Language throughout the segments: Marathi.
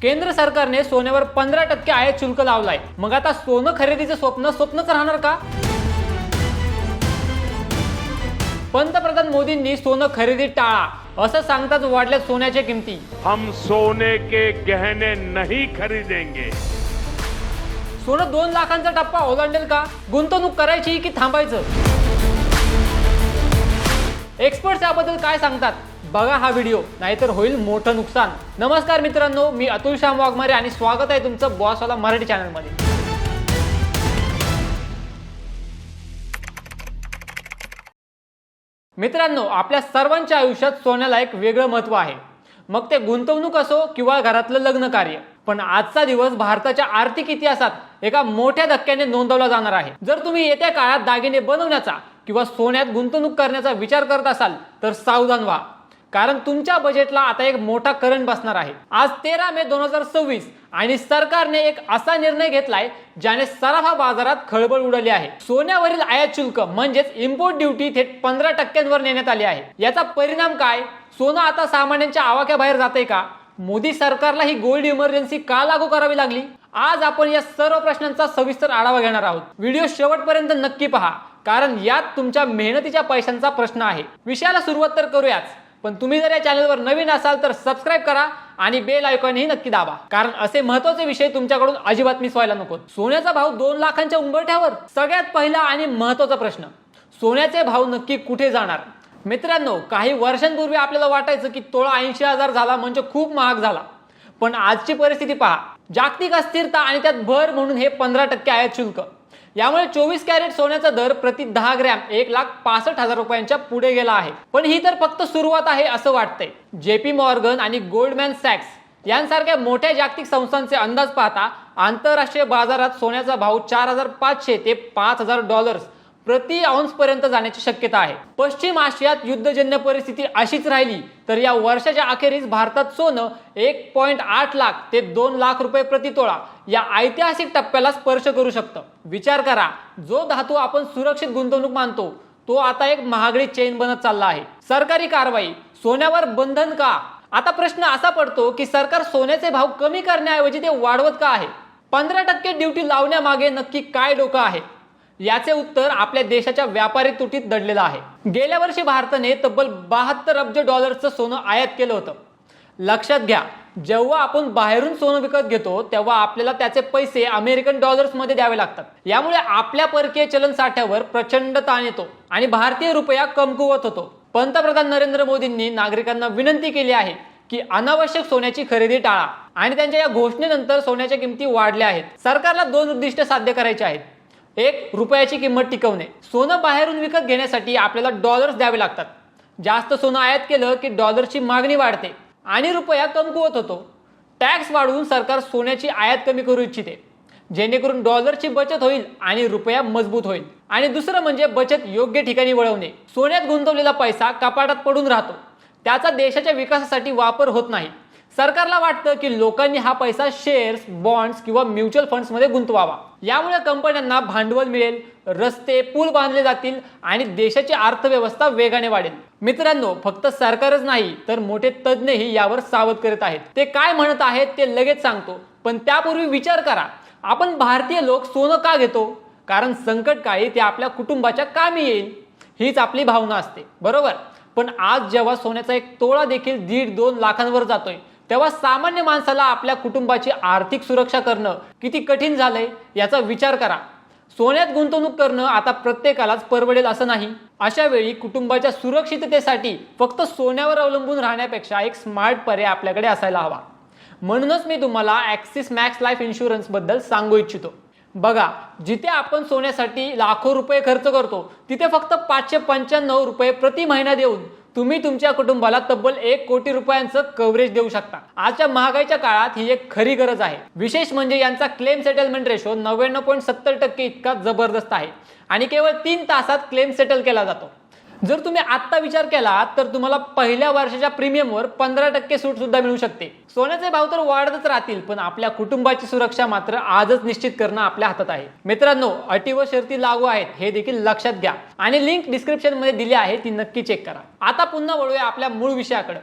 केंद्र सरकारने सोन्यावर 15% आयात शुल्क लावलाय. मग आता सोनं खरेदीचं स्वप्नच राहणार का? पंतप्रधान मोदींनी सोनं खरेदी टाळा असं सांगताच वाढल्या सोन्याच्या किमती. हम सोने के गहने नहीं खरीदेंगे. सोनं 2 लाखांचा टप्पा ओलांडेल का? गुंतवणूक करायची की थांबायचं? एक्सपर्ट्स याबद्दल काय सांगतात बघा हा व्हिडिओ, नाहीतर होईल मोठं नुकसान. नमस्कार मित्रांनो, मी अतुल श्याम वाघमारे आणि स्वागत आहे तुमचं बॉसवाला मराठी चॅनलमध्ये. मित्रांनो, आपल्या सर्वांच्या आयुष्यात सोन्याला एक वेगळं महत्त्व आहे. मग ते गुंतवणूक असो किंवा घरातलं लग्न कार्य. पण आजचा दिवस भारताच्या आर्थिक इतिहासात एका मोठ्या धक्क्याने नोंदवला जाणार आहे. जर तुम्ही येत्या काळात दागिने बनवण्याचा किंवा सोन्यात गुंतवणूक करण्याचा विचार करत असाल तर सावधान व्हा, कारण तुमच्या बजेटला आता एक मोठा करंट बसणार आहे. आज 13 मे 2026 आणि सरकारने एक असा निर्णय घेतलाय ज्याने सराफा बाजारात खळबळ उडाली आहे. सोन्यावरील आयात शुल्क म्हणजेच इम्पोर्ट ड्युटी थेट 15% नेण्यात आली आहे. याचा परिणाम काय? सोनं आता सामान्यांच्या आवाक्याबाहेर जाते का? मोदी सरकारला ही गोल्ड इमर्जन्सी का लागू करावी लागली? आज आपण या सर्व प्रश्नांचा सविस्तर आढावा घेणार आहोत. व्हिडिओ शेवटपर्यंत नक्की पहा, कारण यात तुमच्या मेहनतीच्या पैशांचा प्रश्न आहे. विषयाला सुरुवात तर करूयाच, पण तुम्ही जर या चॅनलवर नवीन असाल तर सबस्क्राईब करा आणि बेल आयकॉनही नक्की दाबा, कारण असे महत्त्वाचे विषय तुमच्याकडून अजिबात मिस व्हायला नको. सोन्याचा भाव 2 लाखांच्या उंबरठ्यावर. सगळ्यात पहिला आणि महत्त्वाचा प्रश्न, सोन्याचे भाव नक्की कुठे जाणार? मित्रांनो, काही वर्षांपूर्वी आपल्याला वाटायचं की तोळा 80,000 झाला म्हणजे खूप महाग झाला. पण आजची परिस्थिती पहा. जागतिक अस्थिरता आणि त्यात भर म्हणून हे 15% आयात शुल्क. यामुळे 24 कॅरेट सोन्याचा दर प्रति 10 ग्रॅम 1,65,000 रुपयांच्या पुढे गेला आहे. पण ही तर फक्त सुरुवात आहे असं वाटतंय. JP मॉर्गन आणि गोल्डमॅन सॅक्स यांसारख्या मोठ्या जागतिक संस्थांचे अंदाज पाहता आंतरराष्ट्रीय बाजारात सोन्याचा भाव $4,500 ते $5,000 प्रति औंस पर्यंत जाण्याची शक्यता आहे. पश्चिम आशियात युद्धजन्य परिस्थिती अशीच राहिली तर या वर्षाच्या अखेरीस भारतात सोनं 1.8 लाख ते 2 लाख रुपये प्रति तोळा या ऐतिहासिक टप्प्याला स्पर्श करू शकतं. विचार करा, जो धातू आपण सुरक्षित गुंतवणूक मानतो तो आता एक महागडी चेन बनत चालला आहे. सरकारी कारवाई, सोन्यावर बंधन का? आता प्रश्न असा पडतो की सरकार सोन्याचे भाव कमी करण्याऐवजी ते वाढवत का आहे? 15% ड्युटी लावण्यामागे नक्की काय डोकं आहे? याचे उत्तर आपल्या देशाच्या व्यापारी तुटीत दडलेलं आहे. गेल्या वर्षी भारताने तब्बल $72 अब्ज सोनं आयात केलं होतं. लक्षात घ्या, जेव्हा आपण बाहेरून सोनं विकत घेतो तेव्हा आपल्याला त्याचे पैसे अमेरिकन डॉलर्समध्ये द्यावे लागतात. यामुळे आपल्या परकीय चलन साठ्यावर प्रचंड ताण येतो आणि भारतीय रुपया कमकुवत होतो. पंतप्रधान नरेंद्र मोदींनी नागरिकांना विनंती केली आहे की अनावश्यक सोन्याची खरेदी टाळा आणि त्यांच्या या घोषणेनंतर सोन्याच्या किमती वाढल्या आहेत. सरकारला 2 उद्दिष्ट साध्य करायची आहेत. एक, रुपयाची किंमत टिकवणे. सोनं बाहेरून विकत घेण्यासाठी आपल्याला डॉलर्स द्यावे लागतात. जास्त सोनं आयात केलं की डॉलरची मागणी वाढते आणि रुपया कमकुवत होतो. टॅक्स वाढवून सरकार सोन्याची आयात कमी करू इच्छिते, जेणेकरून डॉलरची बचत होईल आणि रुपया मजबूत होईल. आणि दुसरं म्हणजे बचत योग्य ठिकाणी वळवणे. सोन्यात गुंतवलेला पैसा कपाटात पडून राहतो, त्याचा देशाच्या विकासासाठी वापर होत नाही. सरकारला वाटतं की लोकांनी हा पैसा शेअर्स, बॉन्ड्स किंवा म्युच्युअल फंड्समध्ये गुंतवावा. यामुळे कंपन्यांना भांडवल मिळेल, रस्ते, पूल बांधले जातील आणि देशाची अर्थव्यवस्था वेगाने वाढेल. मित्रांनो, फक्त सरकारच नाही तर मोठे तज्ज्ञही यावर सावध करत आहेत. ते काय म्हणत आहेत ते लगेच सांगतो, पण त्यापूर्वी विचार करा, आपण भारतीय लोक सोनं का घेतो? कारण संकटकाळी ते आपल्या कुटुंबाच्या कामी येईल, हीच आपली भावना असते, बरोबर? पण आज जेव्हा सोन्याचा एक तोळा देखील 1.5-2 लाखांवर जातोय तेव्हा सामान्य माणसाला आपल्या कुटुंबाची आर्थिक सुरक्षा करणं किती कठीण झालंय याचा विचार करा. सोन्यात गुंतवणूक करणं आता प्रत्येकालाच परवडेल असं नाही. अशा वेळी कुटुंबाच्या सुरक्षिततेसाठी फक्त सोन्यावर अवलंबून राहण्यापेक्षा एक स्मार्ट पर्याय आपल्याकडे असायला हवा. म्हणूनच मी तुम्हाला ॲक्सिस मॅक्स लाईफ इन्शुरन्स बद्दल सांगू इच्छितो. बघा, जिथे आपण सोन्यासाठी लाखो रुपये खर्च करतो तिथे फक्त 595 रुपये प्रति महिना देऊन तुम्ही तुमच्या कुटुंबाला तब्बल 1 कोटी रुपयांचं कव्हरेज देऊ शकता. आजच्या महागाईच्या काळात ही एक खरी गरज आहे. विशेष म्हणजे यांचा क्लेम सेटलमेंट रेशो 99.70% इतका जबरदस्त आहे आणि केवळ 3 तासात क्लेम सेटल केला जातो. जर तुम्ही आत्ता विचार केला तर तुम्हाला पहिल्या वर्षाच्या प्रीमियमवर 15% सूट सुद्धा मिळू शकते. सोन्याचे भाव तर वाढतच राहतील, पण आपल्या कुटुंबाची सुरक्षा मात्र आजच निश्चित करणं आपल्या हातात आहे. मित्रांनो, अटी व शर्ती लागू आहेत हे देखील लक्षात घ्या आणि लिंक डिस्क्रिप्शन मध्ये दिली आहे, ती नक्की चेक करा. आता पुन्हा वळूया आपल्या मूळ विषयाकडे.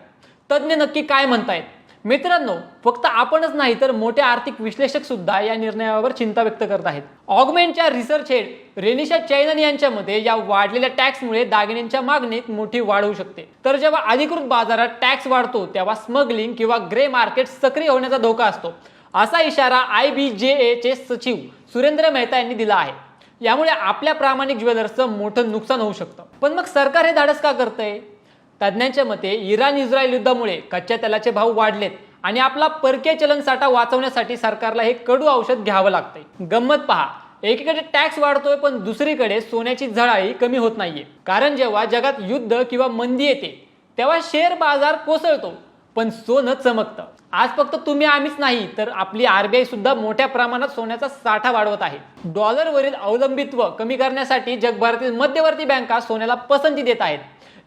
तज्ञ नक्की काय म्हणतायत? मित्रांनो, फक्त आपणच नाही तर मोठे आर्थिक विश्लेषक सुद्धा या निर्णयावर चिंता व्यक्त करत आहेत. ऑगमेंटच्या रिसर्च हेड रेनिशा चैनन यांच्या मते या वाढलेल्या टॅक्समुळे दागिन्यांच्या मागणीत मोठी वाढ होऊ शकते. तर जेव्हा अधिकृत बाजारात टॅक्स वाढतो तेव्हा स्मगलिंग किंवा ग्रे मार्केट सक्रिय होण्याचा धोका असतो, असा इशारा IBJA चे सचिव सुरेंद्र मेहता यांनी दिला आहे. यामुळे आपल्या प्रामाणिक ज्वेलर्सचं मोठं नुकसान होऊ शकतं. पण मग सरकार हे धाडस का करतंय? तज्ज्ञांच्या मते इराण-इस्रायल युद्धामुळे कच्च्या तेलाचे भाव वाढलेत आणि आपला परकीय चलन साठा वाचवण्यासाठी सरकारला हे कडू औषध घ्यावं लागतंय. गंमत पहा, एकीकडे टॅक्स वाढतोय पण दुसरीकडे सोन्याची झळाळी कमी होत नाहीये. कारण जेव्हा जगात युद्ध किंवा मंदी येते तेव्हा शेअर बाजार कोसळतो पण सोनं चमकतं. आज फक्त तुम्ही आम्हीच नाही तर आपली RBI सुद्धा मोठ्या प्रमाणात सोन्याचा साठा वाढवत आहे. डॉलरवरील अवलंबित्व कमी करण्यासाठी जगभरातील मध्यवर्ती बँका सोन्याला पसंती देत आहेत.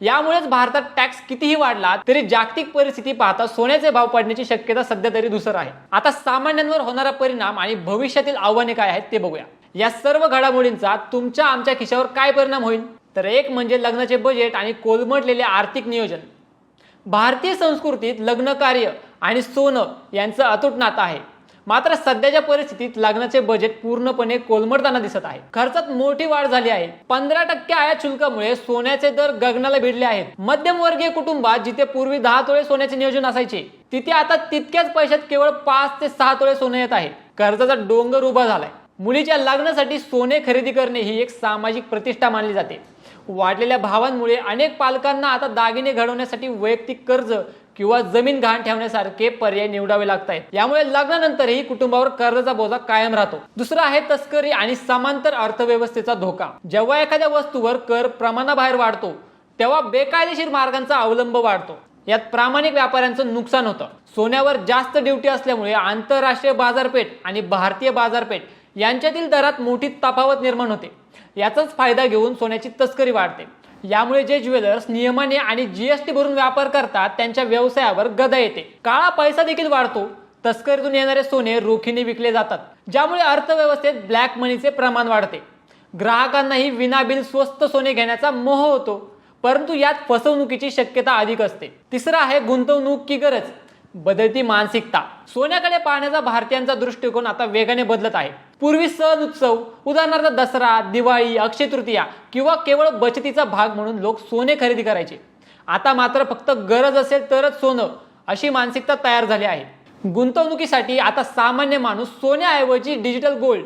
यामुळेच भारतात टॅक्स कितीही वाढला तरी जागतिक परिस्थिती पाहता सोन्याचे भाव पडण्याची शक्यता सध्या तरी धूसर आहे. आता सामान्यांवर होणारा परिणाम आणि भविष्यातील आव्हाने काय आहेत ते बघूया. या सर्व घडामोडींचा तुमच्या आमच्या खिशावर काय परिणाम होईल? तर एक म्हणजे लग्नाचे बजेट आणि कोलमडलेले आर्थिक नियोजन. भारतीय संस्कृतीत लग्न कार्य आणि सोनं यांचं अतूट नातं आहे. मात्र सध्याच्या परिस्थितीत लग्नाचे बजेट पूर्णपणे कोलमडताना दिसत आहे. खर्चात मोठी वाढ झाली आहे. 15% आयात शुल्कामुळे सोन्याचे दर गगनाला भिडले आहेत. मध्यमवर्गीय कुटुंबात जिथे पूर्वी 10 तोळे सोन्याचे नियोजन असायचे तिथे आता तितक्याच पैशात केवळ 5 ते 6 तोळे सोने येत आहे. कर्जाचा डोंगर उभा झालाय. मुलीच्या लग्नासाठी सोने खरेदी करणे ही एक सामाजिक प्रतिष्ठा मानली जाते. वाढलेल्या भावांमुळे अनेक पालकांना आता दागिने घडवण्यासाठी वैयक्तिक कर्ज किंवा जमीन गहाण ठेवण्यासारखे पर्याय निवडावे लागत आहेत. यामुळे लग्नानंतरही कुटुंबावर कर्जाचा बोजा कायम राहतो. दुसरा आहे तस्करी आणि समांतर अर्थव्यवस्थेचा धोका. जेव्हा एखाद्या वस्तूवर कर प्रमाणाबाहेर वाढतो तेव्हा बेकायदेशीर मार्गांचा अवलंब वाढतो. यात प्रामाणिक व्यापाऱ्यांचं नुकसान होतं. सोन्यावर जास्त ड्युटी असल्यामुळे आंतरराष्ट्रीय बाजारपेठ आणि भारतीय बाजारपेठ यांच्यातील दरात मोठी तफावत निर्माण होते. याचाच फायदा घेऊन सोन्याची तस्करी वाढते. यामुळे जे ज्वेलर्स नियमाने आणि GST भरून व्यापार करतात त्यांच्या व्यवसायावर गदा येते. काळा पैसा देखील वाढतो. तस्करीतून येणारे सोने रोखीने विकले जातात, ज्यामुळे अर्थव्यवस्थेत ब्लॅक मनीचे प्रमाण वाढते. ग्राहकांनाही विनाबिल स्वस्त सोने घेण्याचा मोह होतो, परंतु यात फसवणुकीची शक्यता अधिक असते. तिसरा आहे गुंतवणूक की गरज. बदलती मानसिकता. सोन्याकडे पाहण्याचा भारतीयांचा दृष्टिकोन आता वेगाने बदलत आहे. पूर्वी सण उत्सव उदाहरणार्थ दसरा, दिवाळी, अक्षय तृतीया किंवा केवळ बचतीचा भाग म्हणून लोक सोने खरेदी करायचे. आता मात्र फक्त गरज असेल तरच सोनं अशी मानसिकता तयार झाली आहे. गुंतवणुकीसाठी आता सामान्य माणूस सोन्याऐवजी digital gold,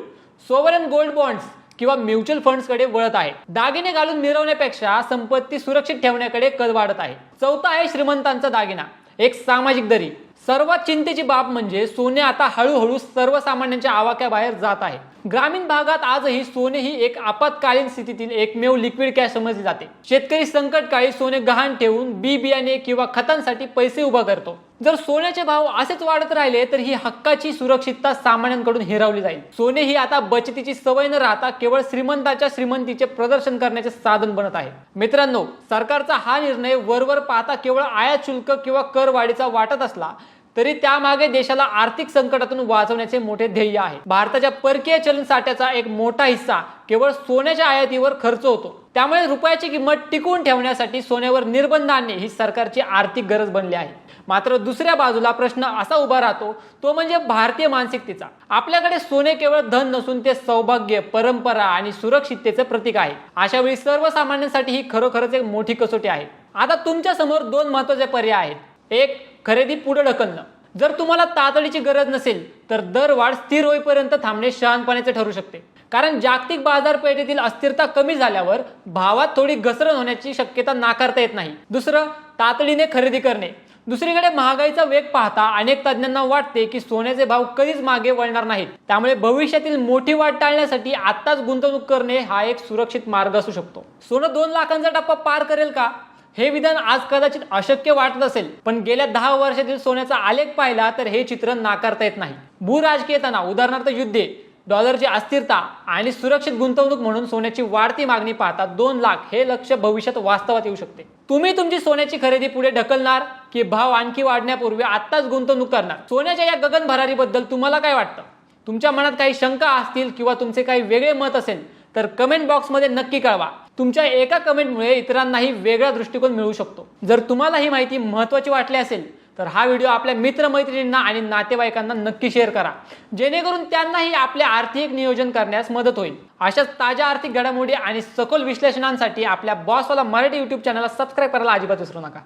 sovereign gold bonds किंवा म्युच्युअल फंड्सकडे वळत आहे. दागिने घालून मिरवण्यापेक्षा संपत्ती सुरक्षित ठेवण्याकडे कल वाढत आहे. चौथा आहे श्रीमंतांचा दागिना, एक सामाजिक दरी. सर्वात चिंतेची बाब म्हणजे सोने आता हळूहळू सर्वसामान्यांच्या आवाक्याबाहेर जात आहे. ग्रामीण भागात आजही सोने ही एक आपत्कालीन स्थितीतील एकमेव लिक्विड कॅश समजली जाते. शेतकरी संकटकाळी सोने गहाण ठेवून बी बियाणे किंवा खतांसाठी पैसे उभा करतो. जर सोन्याचे भाव असेच वाढत राहिले तर ही हक्काची सुरक्षितता सामान्यांकडून हिरावली जाईल. सोने ही आता बचतीची सवय न राहता केवळ श्रीमंताच्या श्रीमंतीचे प्रदर्शन करण्याचे साधन बनत आहे. मित्रांनो, सरकारचा हा निर्णय वरवर पाहता केवळ आयात शुल्क किंवा कर वाढीचा वाटत असला तरी त्यामागे देशाला आर्थिक संकटातून वाचवण्याचे मोठे ध्येय आहे. भारताच्या परकीय चलन साठ्याचा एक मोठा हिस्सा केवळ सोन्याच्या आयातीवर खर्च होतो. त्यामुळे रुपयाची किंमत टिकवून ठेवण्यासाठी सोन्यावर निर्बंध आणणे ही सरकारची आर्थिक गरज बनली आहे. मात्र दुसऱ्या बाजूला प्रश्न असा उभा राहतो, तो म्हणजे भारतीय मानसिकतेचा. आपल्याकडे सोने केवळ धन नसून ते सौभाग्य, परंपरा आणि सुरक्षिततेचे प्रतीक आहे. अशा वेळी सर्वसामान्यांसाठी ही खरोखरच एक मोठी कसोटी आहे. आता तुमच्या समोर 2 महत्त्वाचे पर्याय आहेत. एक, खरेदी पुढे ढकलणं. जर तुम्हाला तातडीची गरज नसेल तर दरवाढ स्थिर होईपर्यंत थांबणे शहाणपणाचे ठरू शकते. कारण जागतिक बाजारपेठेतील अस्थिरता कमी झाल्यावर भावात थोडी घसरण होण्याची शक्यता नाकारता येत नाही. दुसरं, तातडीने खरेदी करणे. दुसरीकडे महागाईचा वेग पाहता अनेक तज्ज्ञांना वाटते की सोन्याचे भाव कधीच मागे वळणार नाहीत. त्यामुळे भविष्यातील मोठी वाढ टाळण्यासाठी आत्ताच गुंतवणूक करणे हा एक सुरक्षित मार्ग असू शकतो. सोनं 2 लाखांचा टप्पा पार करेल का? हे विधान आज कदाचित अशक्य वाटत असेल, पण गेल्या 10 वर्षातील सोन्याचा आलेख पाहिला तर हे चित्र नाकारता येत नाही. भूराजकीय तणाव उदाहरणार्थ युद्धे, डॉलरची अस्थिरता आणि सुरक्षित गुंतवणूक म्हणून सोन्याची वाढती मागणी पाहता 2 लाख हे लक्ष्य भविष्यात वास्तवात येऊ शकते. तुम्ही तुमची सोन्याची खरेदी पुढे ढकलणार की भाव आणखी वाढण्यापूर्वी आत्ताच गुंतवणूक करणार? सोन्याच्या या गगन भरारीबद्दल तुम्हाला काय वाटतं? तुमच्या मनात काही शंका असतील किंवा तुमचे काही वेगळे मत असेल तर कमेंट बॉक्समध्ये नक्की कळवा. तुमच्या एका कमेंटमुळे इतरांनाही वेगळा दृष्टिकोन मिळू शकतो. जर तुम्हाला ही माहिती महत्त्वाची वाटली असेल तर हा व्हिडिओ आपल्या मित्रमैत्रिणींना आणि नातेवाईकांना नक्की शेअर करा, जेणेकरून त्यांनाही आपले आर्थिक नियोजन करण्यास मदत होईल. अशाच ताज्या आर्थिक घडामोडी आणि सखोल विश्लेषणांसाठी आपल्या बॉसवाला मराठी यूट्यूब चॅनलला सबस्क्राईब करायला अजिबात विसरू नका.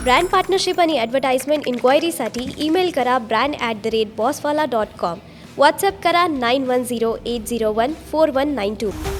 ब्रँड पार्टनरशिप आणि ॲडव्हर्टाइजमेंट इन्क्वायरीसाठी ईमेल करा brand@bosswala.com. व्हॉट्सअप करा 9108014192.